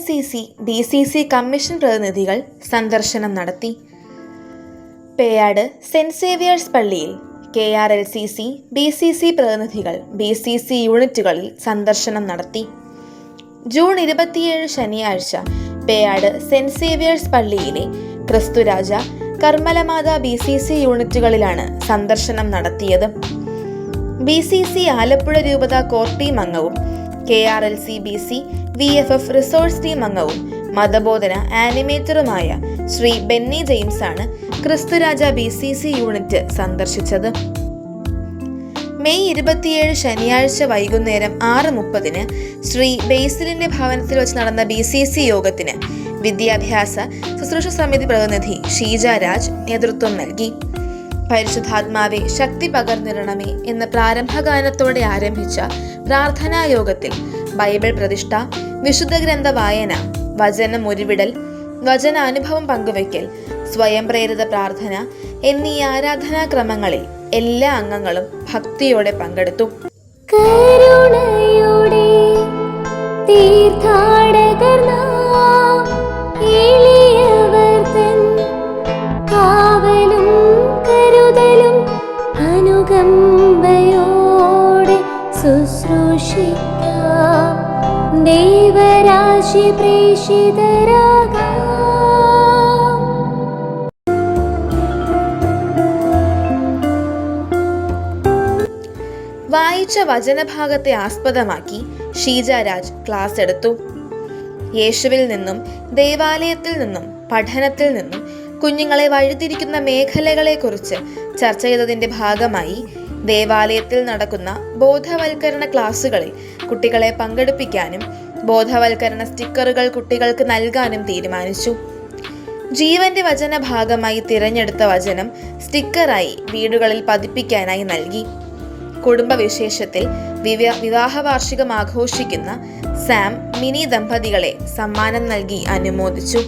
KRLCC BCC commission പ്രതിനിധികൾ സന്ദർശനം നടത്തി. പേയാട് സെന്റ് സേവിയേഴ്സ് പള്ളിയിൽ KRLCC BCC പ്രതിനിധികൾ BCC യൂണിറ്റുകളിൽ സന്ദർശനം നടത്തി. ജൂൺ 27 ശനിയാഴ്ച പേയാട് സെന്റ് സേവിയേഴ്സ് പള്ളിയിലെ ക്രിസ്തുരാജ, കർമ്മലമാത BCC യൂണിറ്റുകളിലാണ് സന്ദർശനം നടത്തിയത്. BCC ആലപ്പുഴ രൂപത കോർ ടീം അംഗവും KRLC BC VFF resource team അംഗവും മതബോധന ആനിമേറ്ററുമായ ശ്രീ ബെന്നി ജെയിംസ് ആണ് ക്രിസ്തുരാജ BCC യൂണിറ്റ് സന്ദർശിച്ചത്. മെയ് 27 ശനിയാഴ്ച വൈകുന്നേരം 6:30 ശ്രീ ബേസിലിന്റെ ഭവനത്തിൽ വെച്ച് നടന്ന BCC യോഗത്തിന് വിദ്യാഭ്യാസ ശുശ്രൂഷ സമിതി പ്രതിനിധി ഷീജ രാജ് നേതൃത്വം നൽകി. പരിശുദ്ധാത്മാവെ ശക്തി പകർന്നിരണമേ എന്ന പ്രാരംഭഗാനത്തോടെ ആരംഭിച്ച പ്രാർത്ഥനാ യോഗത്തിൽ ബൈബിൾ പ്രതിഷ്ഠ, വിശുദ്ധ ഗ്രന്ഥ വായന, വചനം ഉരുവിടൽ, വചനാനുഭവം പങ്കുവയ്ക്കൽ, സ്വയം പ്രേരിത പ്രാർത്ഥന എന്നീ ആരാധനാക്രമങ്ങളിൽ എല്ലാ അംഗങ്ങളും ഭക്തിയോടെ പങ്കെടുത്തു. കരുണയോടെ തീർത്ഥാടകർ നാം, എളിയവർ തൻ കാവലും കരുതലും അനുകമ്പയോടെ ശുശ്രൂഷിക്കാം. ദൈവരാശി പ്രേഷിതരാകാം. വായിച്ച വചനഭാഗത്തെ ആസ്പദമാക്കി ഷീജ രാജ് ക്ലാസ് എടുത്തു. യേശുവിൽ നിന്നും ദേവാലയത്തിൽ നിന്നും പഠനത്തിൽ നിന്നും കുഞ്ഞുങ്ങളെ വഴിതിരിക്കുന്ന മേഖലകളെക്കുറിച്ച് ചർച്ച ചെയ്തതിൻ്റെ ഭാഗമായി ദേവാലയത്തിൽ നടക്കുന്ന ബോധവൽക്കരണ ക്ലാസുകളിൽ കുട്ടികളെ പങ്കെടുപ്പിക്കാനും ബോധവൽക്കരണ സ്റ്റിക്കറുകൾ കുട്ടികൾക്ക് നൽകാനും തീരുമാനിച്ചു. ജീവന്റെ വചന ഭാഗമായി തിരഞ്ഞെടുത്ത വചനം സ്റ്റിക്കറായി വീടുകളിൽ പതിപ്പിക്കാനായി നൽകി. കുടുംബവിശേഷത്തിൽ വിവാഹ വാർഷികം ആഘോഷിക്കുന്ന സാം മിനി ദമ്പതികളെ സമ്മാനം നൽകി അനുമോദിച്ചു.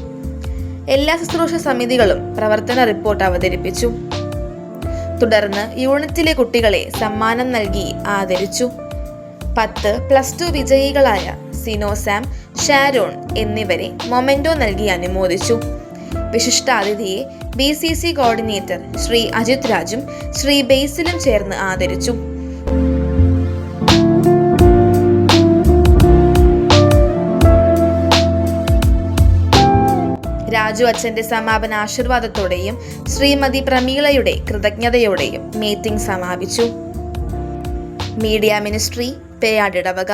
എല്ലാ ശുശ്രൂഷ സമിതികളും പ്രവർത്തന റിപ്പോർട്ട് അവതരിപ്പിച്ചു. തുടർന്ന് യൂണിറ്റിലെ കുട്ടികളെ സമ്മാനം നൽകി ആദരിച്ചു. 10+2 വിജയികളായ സിനോ സാം, ഷാരോൺ എന്നിവരെ മൊമെന്റോ നൽകി അനുമോദിച്ചു. വിശിഷ്ടാതിഥിയെ BCC കോർഡിനേറ്റർ ശ്രീ അജിത് രാജും ശ്രീ ബേസിലും ചേർന്ന് ആദരിച്ചു. രാജു അച്ഛന്റെ സമാപന ആശീർവാദത്തോടെയും ശ്രീമതി പ്രമീളയുടെ കൃതജ്ഞതയോടെയും മീറ്റിംഗ് സമാപിച്ചു. മീഡിയ മിനിസ്ട്രി, പേയാട് ഇടവക.